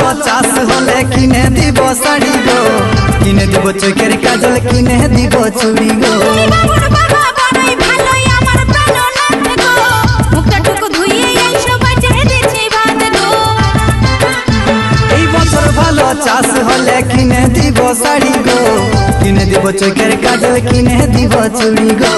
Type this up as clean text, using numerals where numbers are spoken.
ভালো চাষ হলে কিনে দিব শাড়ি গো, কিনে দিব চোখের কাজল, কিনে দিব চুড়ি গো। এই বছর ভালো চাষ হলে কিনে দিব শাড়ি গো, কিনে দিব চোখের কাজল, কিনে দিব চুড়ি গো।